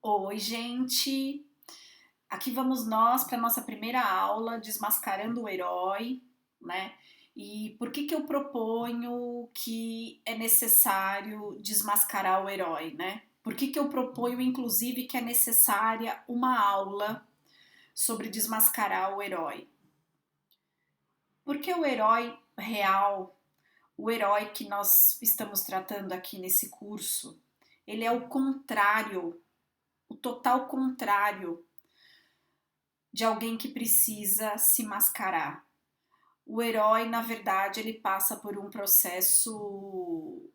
Oi, gente! Aqui vamos nós para nossa primeira aula, Desmascarando o Herói, né? E por que eu proponho que é necessário desmascarar o herói, né? Por que eu proponho, inclusive, que é necessária uma aula sobre desmascarar o herói? Porque o herói real, o herói que nós estamos tratando aqui nesse curso, ele é o contrário, o total contrário de alguém que precisa se mascarar. O herói, na verdade, ele passa por um processo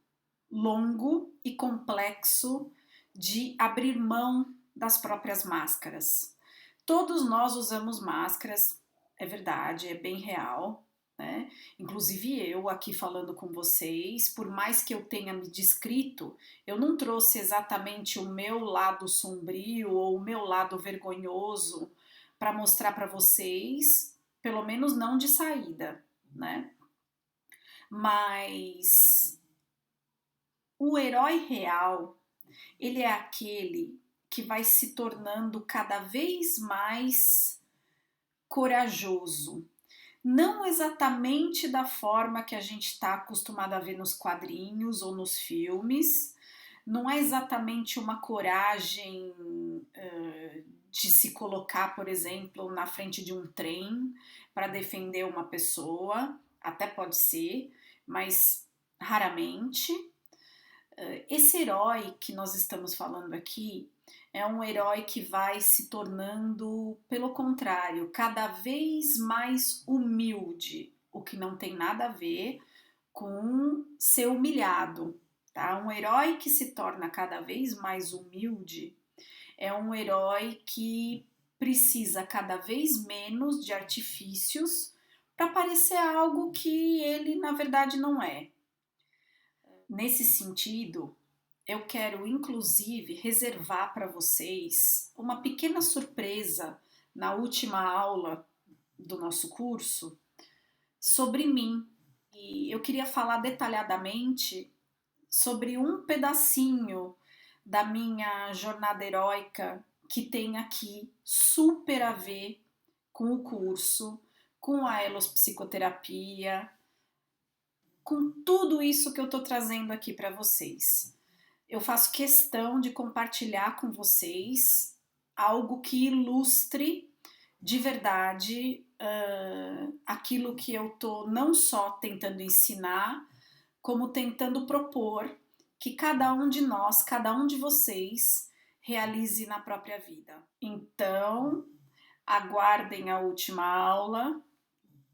longo e complexo de abrir mão das próprias máscaras. Todos nós usamos máscaras, é verdade, é bem real, né? Inclusive eu aqui falando com vocês, por mais que eu tenha me descrito, eu não trouxe exatamente o meu lado sombrio ou o meu lado vergonhoso para mostrar para vocês, pelo menos não de saída, né? Mas o herói real, ele é aquele que vai se tornando cada vez mais corajoso. Não exatamente da forma que a gente está acostumado a ver nos quadrinhos ou nos filmes, não é exatamente uma coragem de se colocar, por exemplo, na frente de um trem para defender uma pessoa, até pode ser, mas raramente. Esse herói que nós estamos falando aqui é um herói que vai se tornando, pelo contrário, cada vez mais humilde, o que não tem nada a ver com ser humilhado, tá? Um herói que se torna cada vez mais humilde é um herói que precisa cada vez menos de artifícios para parecer algo que ele na verdade não é. Nesse sentido, eu quero inclusive reservar para vocês uma pequena surpresa na última aula do nosso curso sobre mim. E eu queria falar detalhadamente sobre um pedacinho da minha jornada heróica que tem aqui super a ver com o curso, com a psicoterapia, com tudo isso que eu estou trazendo aqui para vocês. Eu faço questão de compartilhar com vocês algo que ilustre de verdade aquilo que eu estou não só tentando ensinar, como tentando propor que cada um de nós, cada um de vocês, realize na própria vida. Então, aguardem a última aula,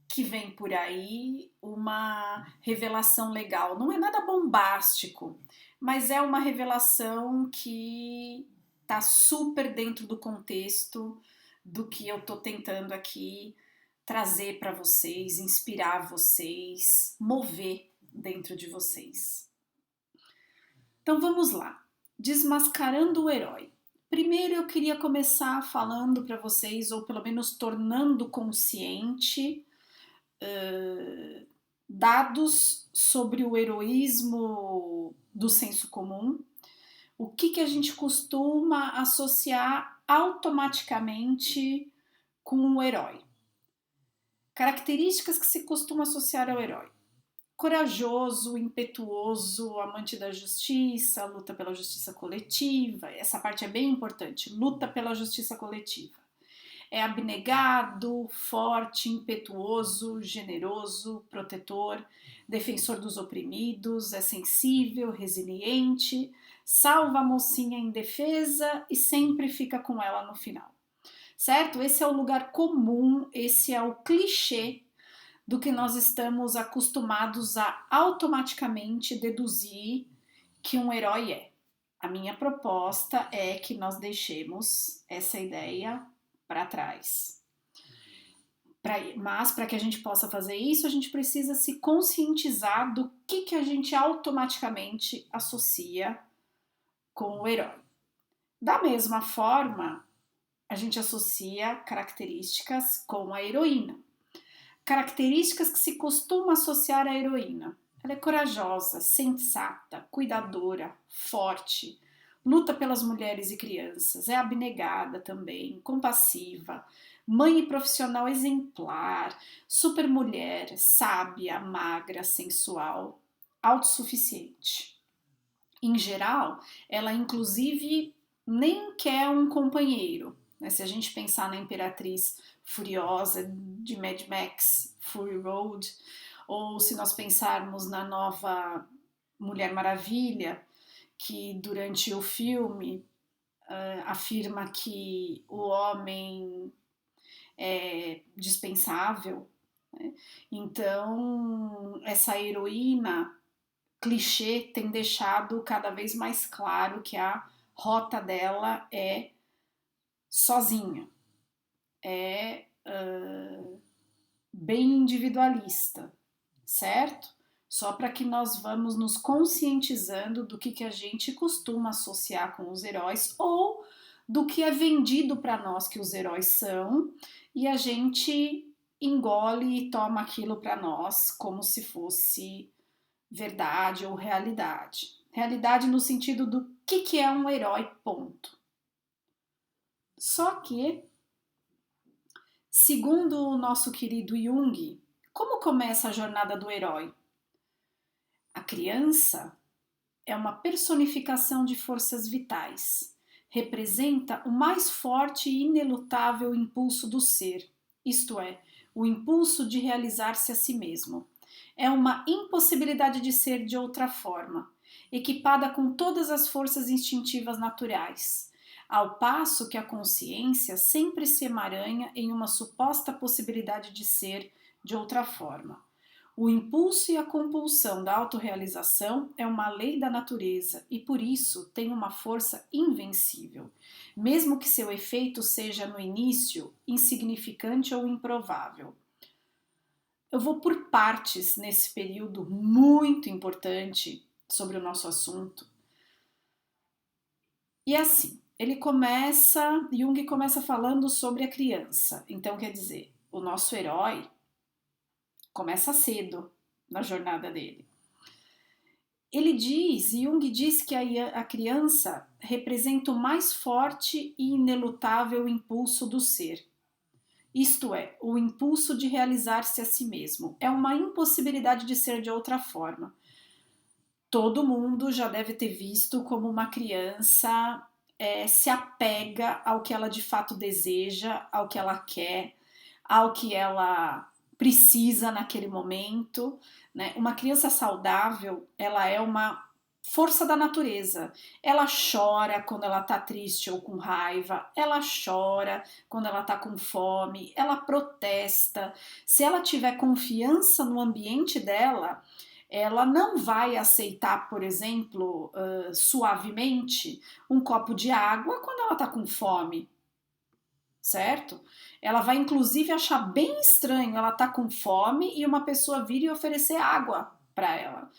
que vem por aí uma revelação legal. Não é nada bombástico, mas é uma revelação que tá super dentro do contexto do que eu tô tentando aqui trazer para vocês, inspirar vocês, mover dentro de vocês. Então vamos lá. Desmascarando o herói. Primeiro eu queria começar falando para vocês, ou pelo menos tornando consciente dados sobre o heroísmo do senso comum, o que a gente costuma associar automaticamente com o herói. Características que se costuma associar ao herói: corajoso, impetuoso, amante da justiça, luta pela justiça coletiva. Essa parte é bem importante, luta pela justiça coletiva. É abnegado, forte, impetuoso, generoso, protetor, defensor dos oprimidos, é sensível, resiliente, salva a mocinha indefesa e sempre fica com ela no final. Certo? Esse é o lugar comum, esse é o clichê do que nós estamos acostumados a automaticamente deduzir que um herói é. A minha proposta é que nós deixemos essa ideia para trás. Mas para que a gente possa fazer isso, a gente precisa se conscientizar do que a gente automaticamente associa com o herói. Da mesma forma, a gente associa características com a heroína. Características que se costuma associar à heroína. Ela é corajosa, sensata, cuidadora, forte, luta pelas mulheres e crianças, é abnegada também, compassiva, mãe e profissional exemplar, super mulher, sábia, magra, sensual, autossuficiente. Em geral, ela inclusive nem quer um companheiro, né? Se a gente pensar na Imperatriz Furiosa de Mad Max Fury Road, ou se nós pensarmos na nova Mulher Maravilha, que durante o filme afirma que o homem é dispensável, né? Então, essa heroína clichê tem deixado cada vez mais claro que a rota dela é sozinha, é bem individualista, certo? Só para que nós vamos nos conscientizando do que a gente costuma associar com os heróis ou do que é vendido para nós que os heróis são e a gente engole e toma aquilo para nós como se fosse verdade ou realidade. Realidade no sentido do que é um herói, ponto. Só que, segundo o nosso querido Jung, como começa a jornada do herói? A criança é uma personificação de forças vitais. Representa o mais forte e inelutável impulso do ser, isto é, o impulso de realizar-se a si mesmo. É uma impossibilidade de ser de outra forma, equipada com todas as forças instintivas naturais, ao passo que a consciência sempre se emaranha em uma suposta possibilidade de ser de outra forma. O impulso e a compulsão da autorrealização é uma lei da natureza e por isso tem uma força invencível, mesmo que seu efeito seja no início insignificante ou improvável. Eu vou por partes nesse período muito importante sobre o nosso assunto. E assim, Jung começa falando sobre a criança. Então, quer dizer, o nosso herói começa cedo na jornada dele. Jung diz que a criança representa o mais forte e inelutável impulso do ser. Isto é, o impulso de realizar-se a si mesmo. É uma impossibilidade de ser de outra forma. Todo mundo já deve ter visto como uma criança se apega ao que ela de fato deseja, ao que ela quer, ao que ela precisa naquele momento, né? Uma criança saudável, ela é uma força da natureza. Ela chora quando ela tá triste ou com raiva, ela chora quando ela tá com fome, ela protesta. Se ela tiver confiança no ambiente dela, ela não vai aceitar, por exemplo, suavemente um copo de água quando ela tá com fome, certo? Ela vai inclusive achar bem estranho ela tá com fome e uma pessoa vir e oferecer água para ela.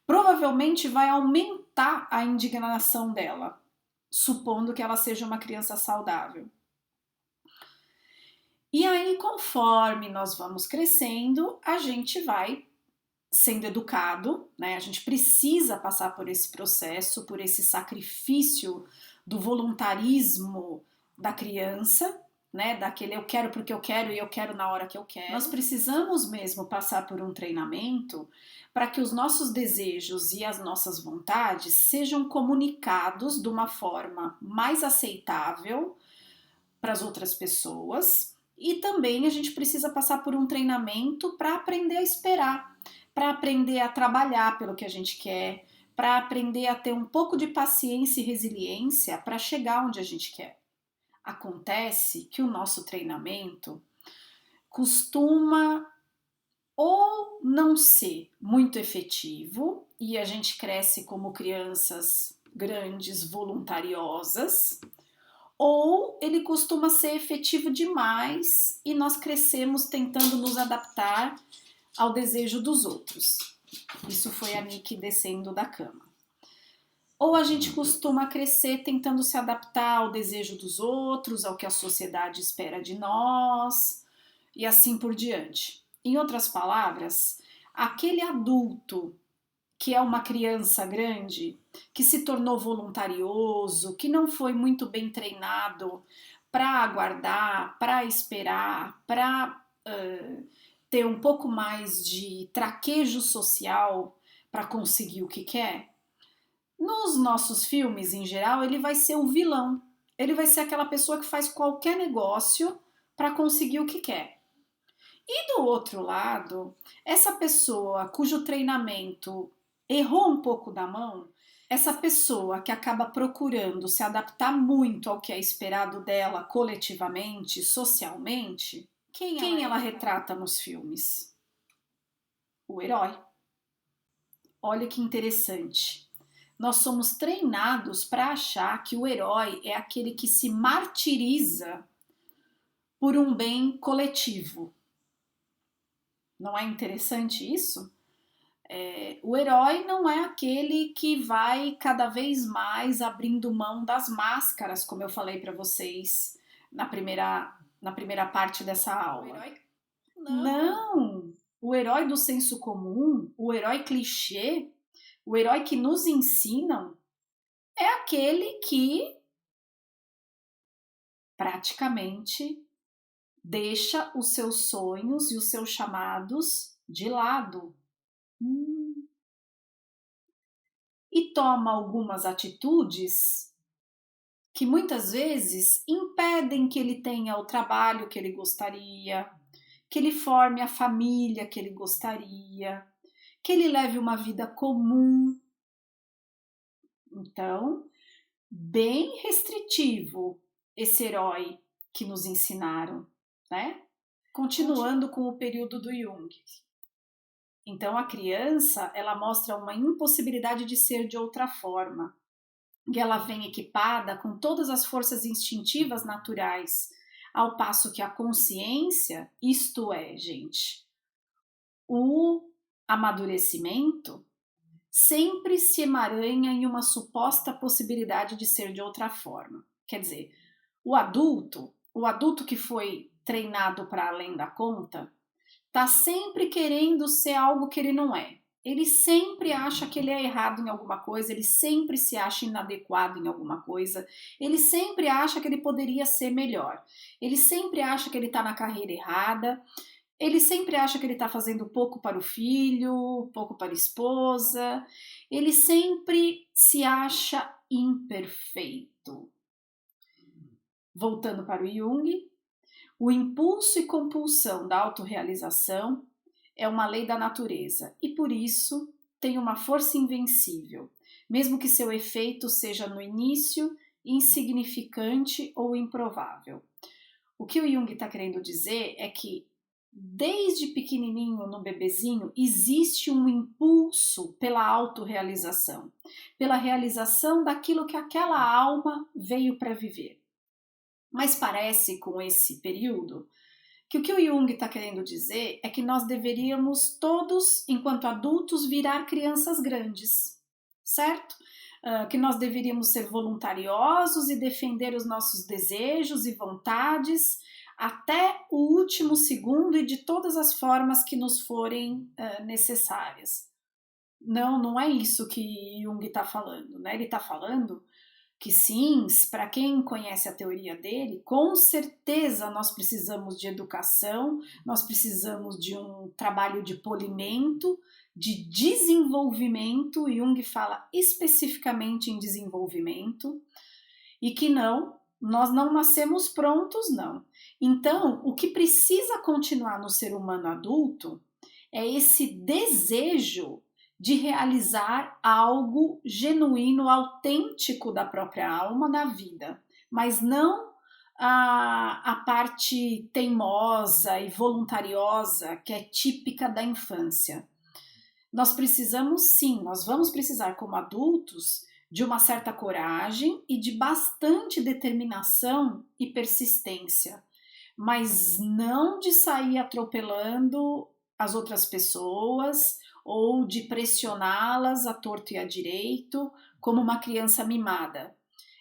Provavelmente vai aumentar a indignação dela, supondo que ela seja uma criança saudável. E aí, conforme nós vamos crescendo, a gente vai sendo educado, né? A gente precisa passar por esse processo, por esse sacrifício do voluntarismo da criança, né? Daquele eu quero porque eu quero e eu quero na hora que eu quero. Nós precisamos mesmo passar por um treinamento para que os nossos desejos e as nossas vontades sejam comunicados de uma forma mais aceitável para as outras pessoas. E também a gente precisa passar por um treinamento para aprender a esperar, para aprender a trabalhar pelo que a gente quer, para aprender a ter um pouco de paciência e resiliência para chegar onde a gente quer. Acontece que o nosso treinamento costuma ou não ser muito efetivo e a gente cresce como crianças grandes, voluntariosas, ou ele costuma ser efetivo demais e nós crescemos tentando nos adaptar ao desejo dos outros. Isso foi a Nick descendo da cama. Ou a gente costuma crescer tentando se adaptar ao desejo dos outros, ao que a sociedade espera de nós, e assim por diante. Em outras palavras, aquele adulto que é uma criança grande, que se tornou voluntarioso, que não foi muito bem treinado para aguardar, para esperar, para ter um pouco mais de traquejo social para conseguir o que quer, nos nossos filmes em geral ele vai ser o vilão. Ele vai ser aquela pessoa que faz qualquer negócio para conseguir o que quer. E do outro lado, essa pessoa cujo treinamento errou um pouco da mão, essa pessoa que acaba procurando se adaptar muito ao que é esperado dela coletivamente, socialmente, quem ela retrata nos filmes? O herói. Olha que interessante. Nós somos treinados para achar que o herói é aquele que se martiriza por um bem coletivo. Não é interessante isso? O herói não é aquele que vai cada vez mais abrindo mão das máscaras, como eu falei para vocês na primeira parte dessa aula. Não! O herói do senso comum, o herói clichê, o herói que nos ensinam é aquele que praticamente deixa os seus sonhos e os seus chamados de lado. E toma algumas atitudes que muitas vezes impedem que ele tenha o trabalho que ele gostaria, que ele forme a família que ele gostaria, que ele leve uma vida comum. Então, bem restritivo esse herói que nos ensinaram, né? Continuando com o período do Jung. Então, a criança, ela mostra uma impossibilidade de ser de outra forma. E ela vem equipada com todas as forças instintivas naturais, ao passo que a consciência, isto é, gente, o amadurecimento, sempre se emaranha em uma suposta possibilidade de ser de outra forma. Quer dizer, o adulto que foi treinado para além da conta, tá sempre querendo ser algo que ele não é. Ele sempre acha que ele é errado em alguma coisa, ele sempre se acha inadequado em alguma coisa, ele sempre acha que ele poderia ser melhor, ele sempre acha que ele está na carreira errada, ele sempre acha que ele está fazendo pouco para o filho, pouco para a esposa, ele sempre se acha imperfeito. Voltando para o Jung, o impulso e compulsão da autorrealização é uma lei da natureza e, por isso, tem uma força invencível, mesmo que seu efeito seja no início insignificante ou improvável. O que o Jung está querendo dizer é que, desde pequenininho, no bebezinho, existe um impulso pela autorrealização, pela realização daquilo que aquela alma veio para viver. Mas parece, com esse período, que o Jung está querendo dizer é que nós deveríamos todos, enquanto adultos, virar crianças grandes, certo? Que nós deveríamos ser voluntariosos e defender os nossos desejos e vontades até o último segundo e de todas as formas que nos forem necessárias. Não é isso que Jung está falando, né? Ele está falando que sim, para quem conhece a teoria dele, com certeza nós precisamos de educação, nós precisamos de um trabalho de polimento, de desenvolvimento. Jung fala especificamente em desenvolvimento, e que nós não nascemos prontos, não. Então, o que precisa continuar no ser humano adulto é esse desejo de realizar algo genuíno, autêntico da própria alma na vida, mas não a parte teimosa e voluntariosa que é típica da infância. Nós precisamos sim, nós vamos precisar como adultos de uma certa coragem e de bastante determinação e persistência, mas não de sair atropelando as outras pessoas ou de pressioná-las à torto e à direito, como uma criança mimada.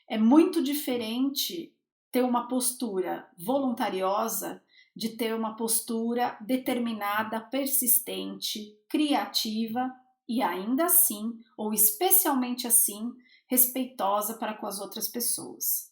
É muito diferente ter uma postura voluntariosa de ter uma postura determinada, persistente, criativa e ainda assim, ou especialmente assim, respeitosa para com as outras pessoas.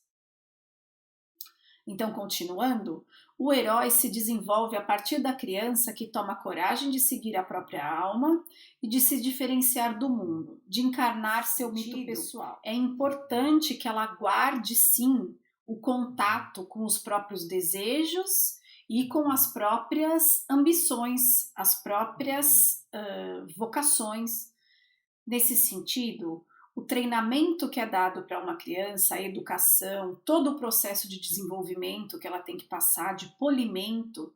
Então, continuando, o herói se desenvolve a partir da criança que toma coragem de seguir a própria alma e de se diferenciar do mundo, de encarnar seu mito pessoal. É importante que ela guarde, sim, o contato com os próprios desejos e com as próprias ambições, as próprias vocações. Nesse sentido, o treinamento que é dado para uma criança, a educação, todo o processo de desenvolvimento que ela tem que passar, de polimento,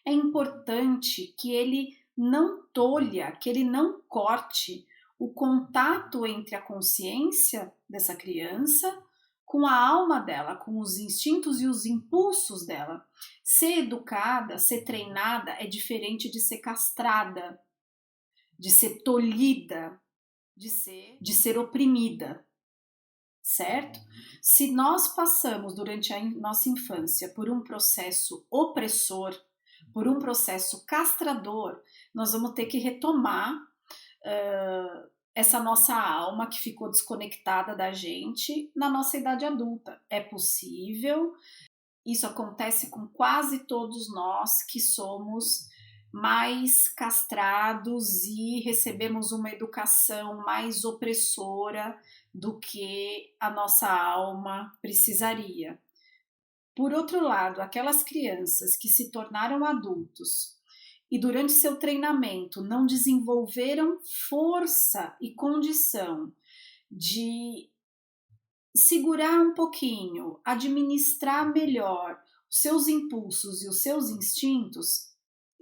é importante que ele não tolha, que ele não corte o contato entre a consciência dessa criança com a alma dela, com os instintos e os impulsos dela. Ser educada, ser treinada é diferente de ser castrada, de ser tolhida, de ser oprimida, certo? Se nós passamos durante a nossa infância por um processo opressor, por um processo castrador, nós vamos ter que retomar essa nossa alma que ficou desconectada da gente na nossa idade adulta. É possível, isso acontece com quase todos nós que somos mais castrados e recebemos uma educação mais opressora do que a nossa alma precisaria. Por outro lado, aquelas crianças que se tornaram adultos e durante seu treinamento não desenvolveram força e condição de segurar um pouquinho, administrar melhor os seus impulsos e os seus instintos,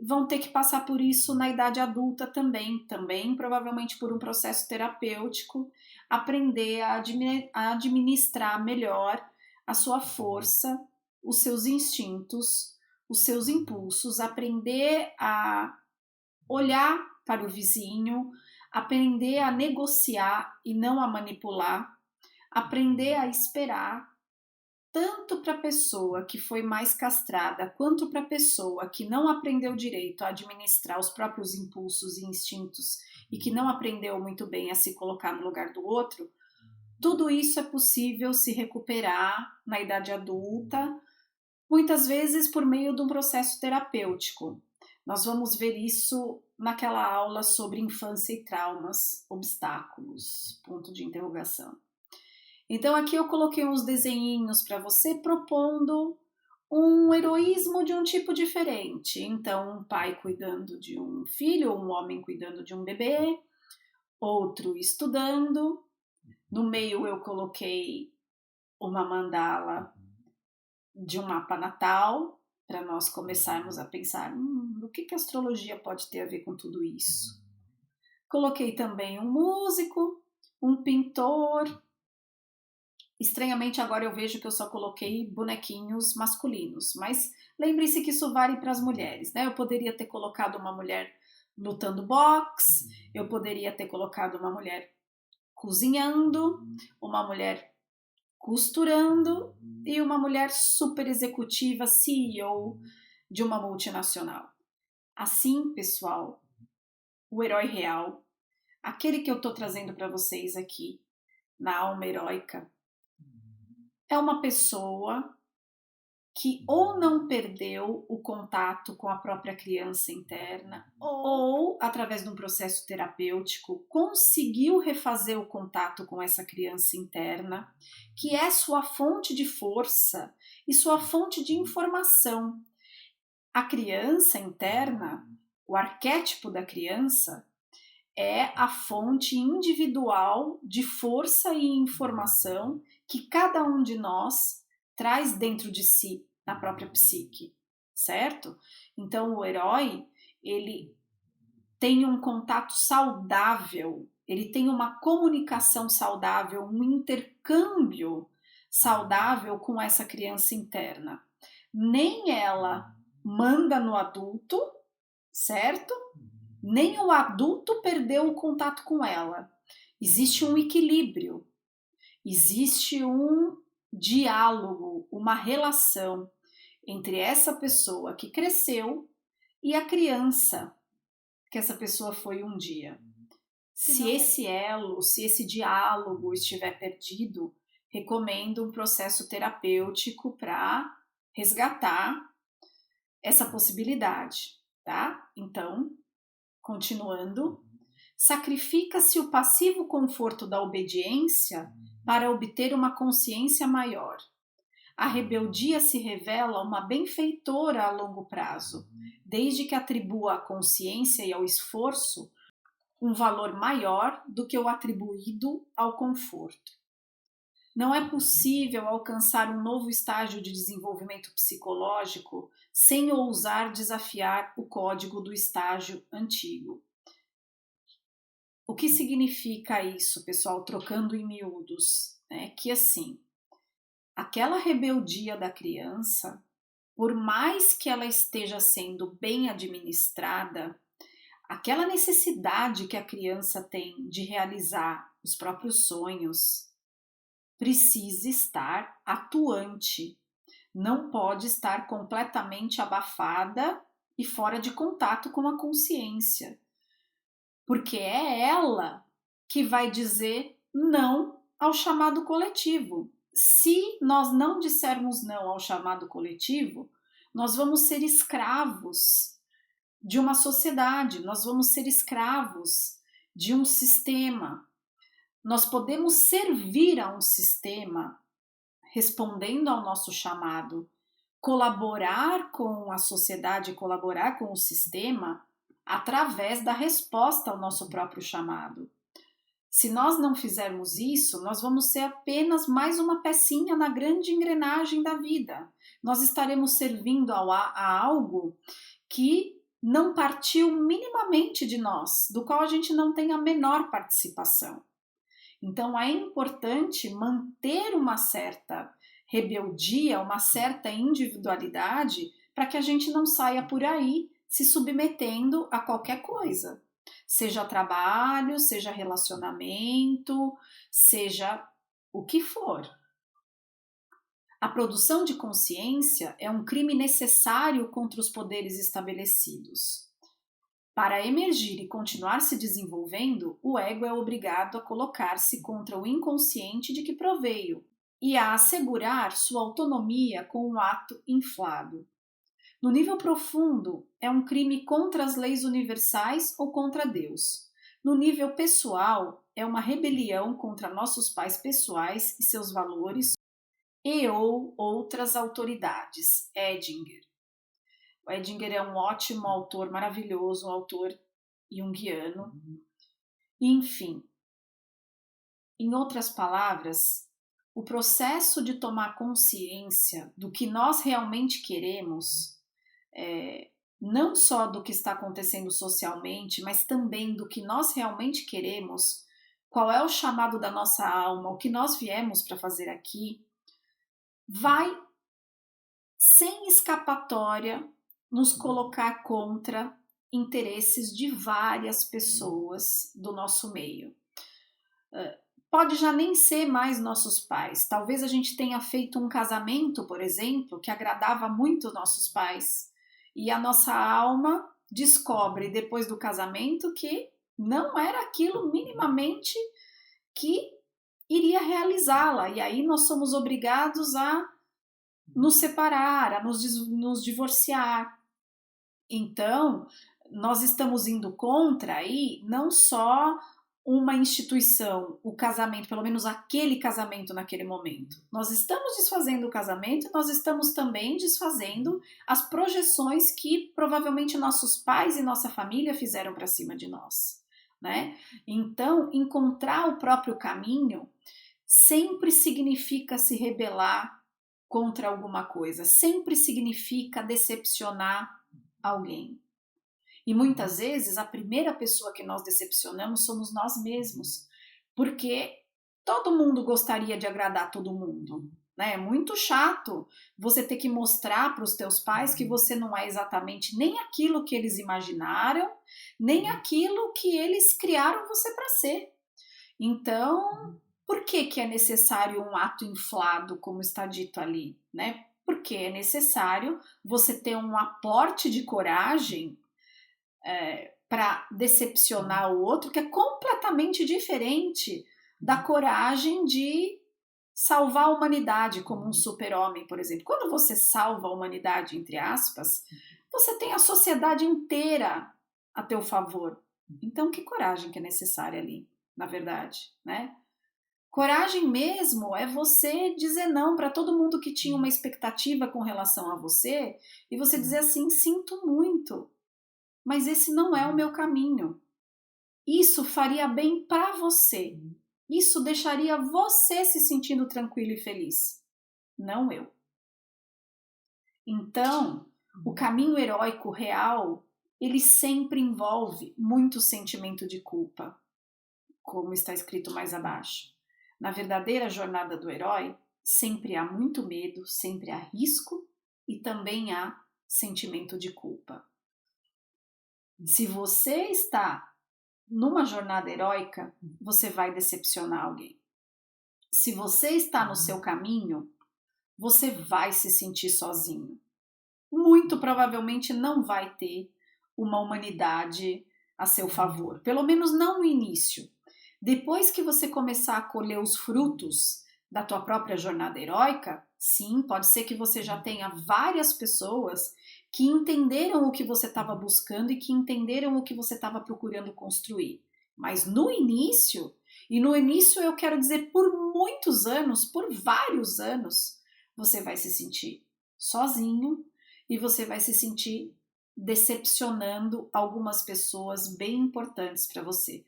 vão ter que passar por isso na idade adulta também provavelmente por um processo terapêutico, aprender a administrar melhor a sua força, os seus instintos, os seus impulsos, aprender a olhar para o vizinho, aprender a negociar e não a manipular, aprender a esperar, tanto para a pessoa que foi mais castrada, quanto para a pessoa que não aprendeu direito a administrar os próprios impulsos e instintos e que não aprendeu muito bem a se colocar no lugar do outro. Tudo isso é possível se recuperar na idade adulta, muitas vezes por meio de um processo terapêutico. Nós vamos ver isso naquela aula sobre infância e traumas, obstáculos, ponto de interrogação. Então aqui eu coloquei uns desenhinhos para você propondo um heroísmo de um tipo diferente. Então um pai cuidando de um filho, um homem cuidando de um bebê, outro estudando. No meio eu coloquei uma mandala de um mapa natal, para nós começarmos a pensar o que a astrologia pode ter a ver com tudo isso. Coloquei também um músico, um pintor. Estranhamente agora eu vejo que eu só coloquei bonequinhos masculinos, mas lembre-se que isso vale para as mulheres, né? Eu poderia ter colocado uma mulher lutando boxe, eu poderia ter colocado uma mulher cozinhando, uma mulher costurando e uma mulher super executiva, CEO de uma multinacional. Assim, pessoal, o herói real, aquele que eu estou trazendo para vocês aqui na alma heróica, é uma pessoa que ou não perdeu o contato com a própria criança interna, ou, através de um processo terapêutico, conseguiu refazer o contato com essa criança interna, que é sua fonte de força e sua fonte de informação. A criança interna, o arquétipo da criança, é a fonte individual de força e informação que cada um de nós traz dentro de si, na própria psique, certo? Então o herói, ele tem um contato saudável, ele tem uma comunicação saudável, um intercâmbio saudável com essa criança interna. Nem ela manda no adulto, certo? Nem o adulto perdeu o contato com ela. Existe um equilíbrio, existe um diálogo, uma relação entre essa pessoa que cresceu e a criança que essa pessoa foi um dia. Se Se não. esse elo, se esse diálogo estiver perdido, recomendo um processo terapêutico para resgatar essa possibilidade, tá? Então, continuando, sacrifica-se o passivo conforto da obediência para obter uma consciência maior. A rebeldia se revela uma benfeitora a longo prazo, desde que atribua à consciência e ao esforço um valor maior do que o atribuído ao conforto. Não é possível alcançar um novo estágio de desenvolvimento psicológico sem ousar desafiar o código do estágio antigo. O que significa isso, pessoal, trocando em miúdos? Que assim, aquela rebeldia da criança, por mais que ela esteja sendo bem administrada, aquela necessidade que a criança tem de realizar os próprios sonhos precisa estar atuante, não pode estar completamente abafada e fora de contato com a consciência, porque é ela que vai dizer não ao chamado coletivo. Se nós não dissermos não ao chamado coletivo, nós vamos ser escravos de uma sociedade, nós vamos ser escravos de um sistema. Nós podemos servir a um sistema respondendo ao nosso chamado, colaborar com a sociedade, colaborar com o sistema através da resposta ao nosso próprio chamado. Se nós não fizermos isso, nós vamos ser apenas mais uma pecinha na grande engrenagem da vida. Nós estaremos servindo a algo que não partiu minimamente de nós, do qual a gente não tem a menor participação. Então é importante manter uma certa rebeldia, uma certa individualidade, para que a gente não saia por aí se submetendo a qualquer coisa. Seja trabalho, seja relacionamento, seja o que for. A produção de consciência é um crime necessário contra os poderes estabelecidos. Para emergir e continuar se desenvolvendo, o ego é obrigado a colocar-se contra o inconsciente de que proveio e a assegurar sua autonomia com um ato inflado. No nível profundo, é um crime contra as leis universais ou contra Deus. No nível pessoal, é uma rebelião contra nossos pais pessoais e seus valores e ou outras autoridades. Edinger. O Edinger é um ótimo autor, maravilhoso, um autor junguiano. Enfim, em outras palavras, o processo de tomar consciência do que nós realmente queremos, não só do que está acontecendo socialmente, mas também do que nós realmente queremos, qual é o chamado da nossa alma, o que nós viemos para fazer aqui, vai, sem escapatória, nos colocar contra interesses de várias pessoas do nosso meio. Pode já nem ser mais nossos pais. Talvez a gente tenha feito um casamento, por exemplo, que agradava muito nossos pais. E a nossa alma descobre depois do casamento que não era aquilo minimamente que iria realizá-la. E aí nós somos obrigados a nos separar, a nos divorciar. Então, nós estamos indo contra aí não só uma instituição, o casamento, pelo menos aquele casamento naquele momento. Nós estamos desfazendo o casamento, nós estamos também desfazendo as projeções que provavelmente nossos pais e nossa família fizeram para cima de nós, né? Então, encontrar o próprio caminho sempre significa se rebelar contra alguma coisa, sempre significa decepcionar alguém. E muitas vezes a primeira pessoa que nós decepcionamos somos nós mesmos, porque todo mundo gostaria de agradar todo mundo, né? É muito chato você ter que mostrar para os teus pais que você não é exatamente nem aquilo que eles imaginaram, nem aquilo que eles criaram você para ser. Então, por que é necessário um ato inflado, como está dito ali, né? Porque é necessário você ter um aporte de coragem para decepcionar o outro, que é completamente diferente da coragem de salvar a humanidade como um super-homem, por exemplo. Quando você salva a humanidade, entre aspas, você tem a sociedade inteira a teu favor. Então, que coragem que é necessária ali, na verdade, né? Coragem mesmo é você dizer não para todo mundo que tinha uma expectativa com relação a você e você dizer assim: sinto muito, mas esse não é o meu caminho. Isso faria bem para você. Isso deixaria você se sentindo tranquilo e feliz, não eu. Então, o caminho heróico real, ele sempre envolve muito sentimento de culpa, como está escrito mais abaixo. Na verdadeira jornada do herói, sempre há muito medo, sempre há risco e também há sentimento de culpa. Se você está numa jornada heróica, você vai decepcionar alguém. Se você está no seu caminho, você vai se sentir sozinho. Muito provavelmente não vai ter uma humanidade a seu favor, pelo menos não no início. Depois que você começar a colher os frutos da tua própria jornada heróica, sim, pode ser que você já tenha várias pessoas que entenderam o que você estava buscando e que entenderam o que você estava procurando construir. Mas no início, e no início eu quero dizer por muitos anos, por vários anos, você vai se sentir sozinho e você vai se sentir decepcionando algumas pessoas bem importantes para você.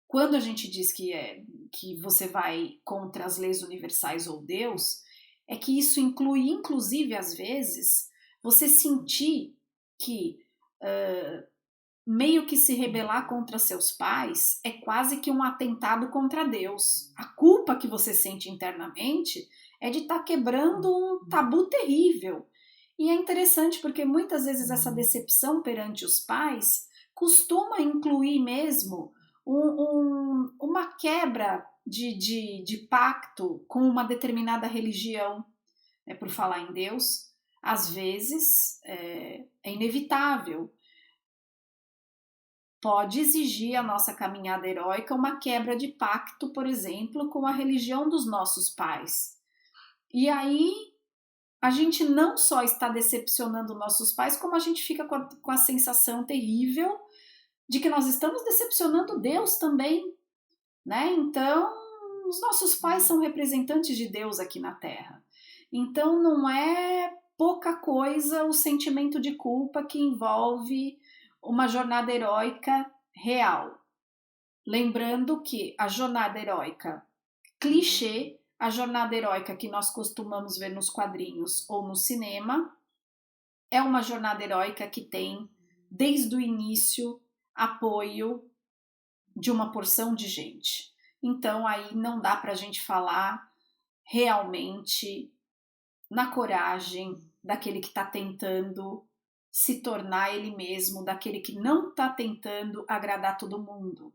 Quando a gente diz que você vai contra as leis universais ou Deus, é que isso inclui, inclusive, às vezes, você sentir que meio que se rebelar contra seus pais é quase que um atentado contra Deus. A culpa que você sente internamente é de estar quebrando um tabu terrível. E é interessante porque muitas vezes essa decepção perante os pais costuma incluir mesmo uma quebra de pacto com uma determinada religião, por falar em Deus. Às vezes é inevitável. Pode exigir a nossa caminhada heróica uma quebra de pacto, por exemplo, com a religião dos nossos pais. E aí a gente não só está decepcionando nossos pais, como a gente fica com a sensação terrível de que nós estamos decepcionando Deus também, né? Então, os nossos pais são representantes de Deus aqui na Terra. Então, não é pouca coisa o sentimento de culpa que envolve uma jornada heróica real. Lembrando que a jornada heróica clichê, a jornada heróica que nós costumamos ver nos quadrinhos ou no cinema, é uma jornada heróica que tem, desde o início, apoio de uma porção de gente. Então aí não dá para a gente falar realmente na coragem daquele que está tentando se tornar ele mesmo, daquele que não está tentando agradar todo mundo,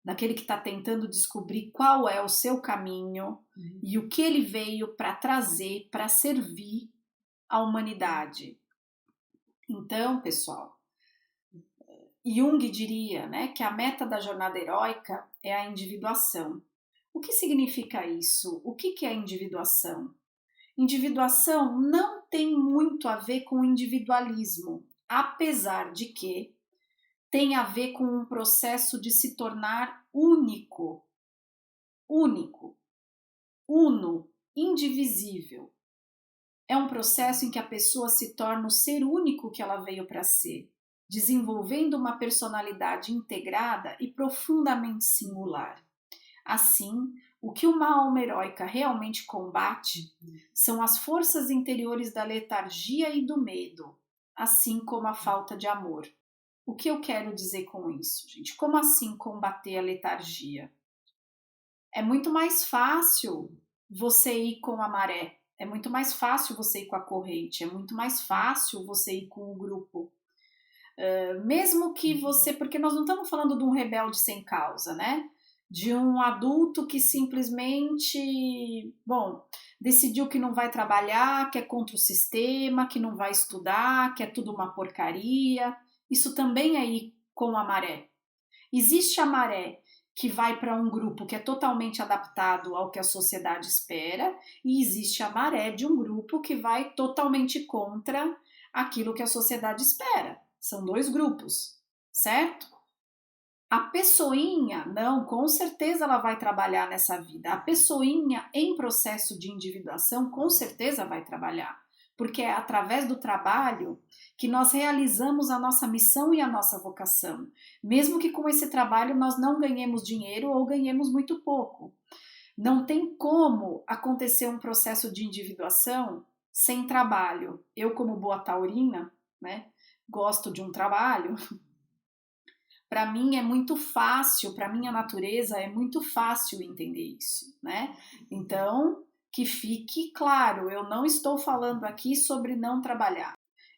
daquele que está tentando descobrir qual é o seu caminho e o que ele veio para trazer, para servir à humanidade. Então, pessoal, Jung diria, né, que a meta da jornada heróica é a individuação. O que significa isso? O que é a individuação? Individuação não tem muito a ver com individualismo, apesar de que tem a ver com um processo de se tornar único, uno, indivisível. É um processo em que a pessoa se torna o ser único que ela veio para ser, desenvolvendo uma personalidade integrada e profundamente singular. Assim, o que uma alma heróica realmente combate são as forças interiores da letargia e do medo, assim como a falta de amor. O que eu quero dizer com isso, gente? Como assim combater a letargia? É muito mais fácil você ir com a maré, é muito mais fácil você ir com a corrente, é muito mais fácil você ir com o grupo. Mesmo que você, porque nós não estamos falando de um rebelde sem causa, né? De um adulto que simplesmente, decidiu que não vai trabalhar, que é contra o sistema, que não vai estudar, que é tudo uma porcaria. Isso também é ir com a maré. Existe a maré que vai para um grupo que é totalmente adaptado ao que a sociedade espera, e existe a maré de um grupo que vai totalmente contra aquilo que a sociedade espera. São dois grupos, certo? A pessoinha, não, com certeza ela vai trabalhar nessa vida. A pessoinha em processo de individuação, com certeza vai trabalhar, porque é através do trabalho que nós realizamos a nossa missão e a nossa vocação, mesmo que com esse trabalho nós não ganhemos dinheiro ou ganhemos muito pouco. Não tem como acontecer um processo de individuação sem trabalho. Eu, como boa taurina, né, gosto de um trabalho. Para mim é muito fácil, para minha natureza é muito fácil entender isso, né? Então, que fique claro, eu não estou falando aqui sobre não trabalhar.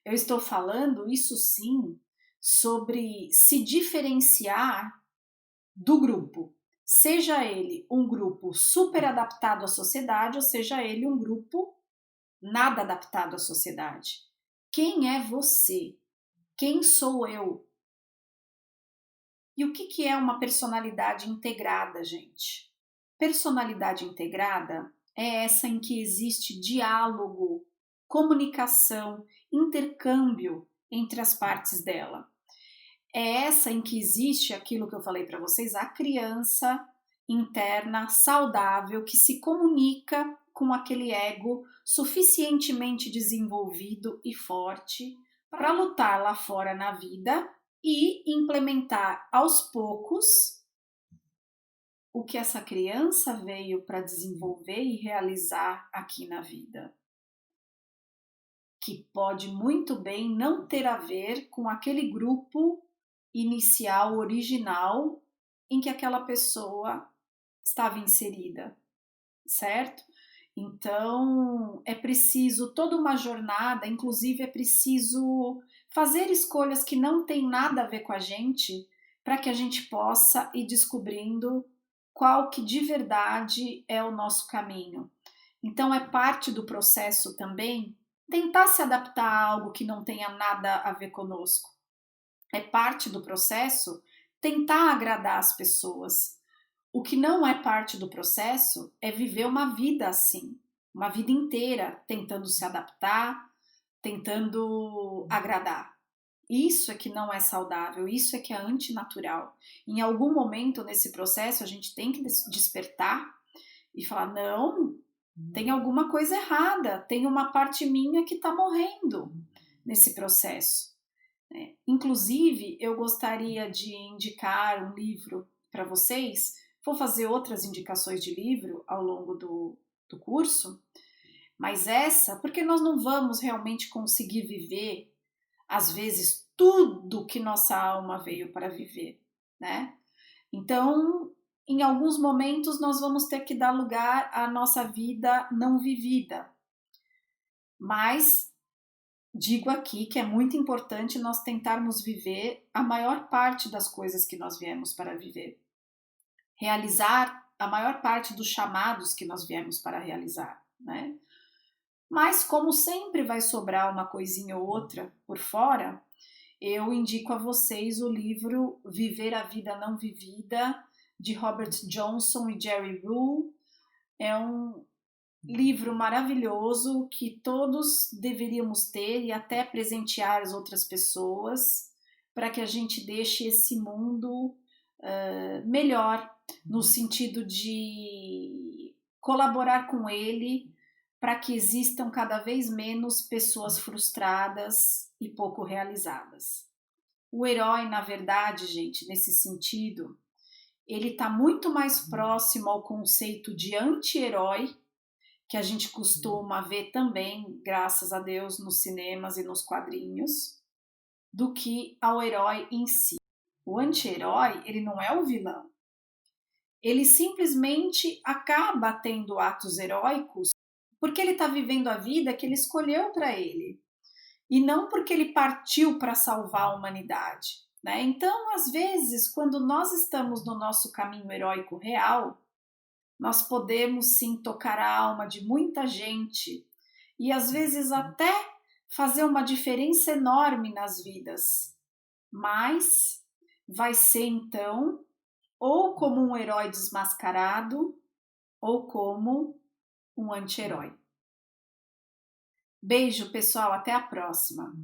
Eu estou falando, isso sim, sobre se diferenciar do grupo. Seja ele um grupo super adaptado à sociedade, ou seja ele um grupo nada adaptado à sociedade. Quem é você? Quem sou eu? E o que é uma personalidade integrada, gente? Personalidade integrada é essa em que existe diálogo, comunicação, intercâmbio entre as partes dela. É essa em que existe aquilo que eu falei para vocês, a criança interna, saudável, que se comunica com aquele ego suficientemente desenvolvido e forte para lutar lá fora na vida e implementar aos poucos o que essa criança veio para desenvolver e realizar aqui na vida. Que pode muito bem não ter a ver com aquele grupo inicial, original, em que aquela pessoa estava inserida, certo? Então, é preciso toda uma jornada, inclusive é preciso fazer escolhas que não têm nada a ver com a gente, para que a gente possa ir descobrindo qual que de verdade é o nosso caminho. Então, é parte do processo também tentar se adaptar a algo que não tenha nada a ver conosco. É parte do processo tentar agradar as pessoas. O que não é parte do processo é viver uma vida assim, uma vida inteira tentando se adaptar, tentando agradar. Isso é que não é saudável, isso é que é antinatural. Em algum momento nesse processo a gente tem que despertar e falar: não, tem alguma coisa errada, tem uma parte minha que está morrendo nesse processo. Inclusive, eu gostaria de indicar um livro para vocês. Vou fazer outras indicações de livro ao longo do curso, mas essa, porque nós não vamos realmente conseguir viver, às vezes, tudo que nossa alma veio para viver, né? Então, em alguns momentos, nós vamos ter que dar lugar à nossa vida não vivida. Mas digo aqui que é muito importante nós tentarmos viver a maior parte das coisas que nós viemos para viver. Realizar a maior parte dos chamados que nós viemos para realizar, né? Mas como sempre vai sobrar uma coisinha ou outra por fora, eu indico a vocês o livro Viver a Vida Não Vivida, de Robert Johnson e Jerry Rule. É um livro maravilhoso que todos deveríamos ter e até presentear as outras pessoas para que a gente deixe esse mundo melhor, no sentido de colaborar com ele para que existam cada vez menos pessoas frustradas e pouco realizadas. O herói, na verdade, gente, nesse sentido, ele está muito mais próximo ao conceito de anti-herói, que a gente costuma ver também, graças a Deus, nos cinemas e nos quadrinhos, do que ao herói em si. O anti-herói, ele não é o vilão. Ele simplesmente acaba tendo atos heróicos porque ele está vivendo a vida que ele escolheu para ele. E não porque ele partiu para salvar a humanidade, né? Então, às vezes, quando nós estamos no nosso caminho heróico real, nós podemos sim tocar a alma de muita gente e às vezes até fazer uma diferença enorme nas vidas. Mas vai ser então ou como um herói desmascarado ou como um anti-herói. Beijo, pessoal, até a próxima.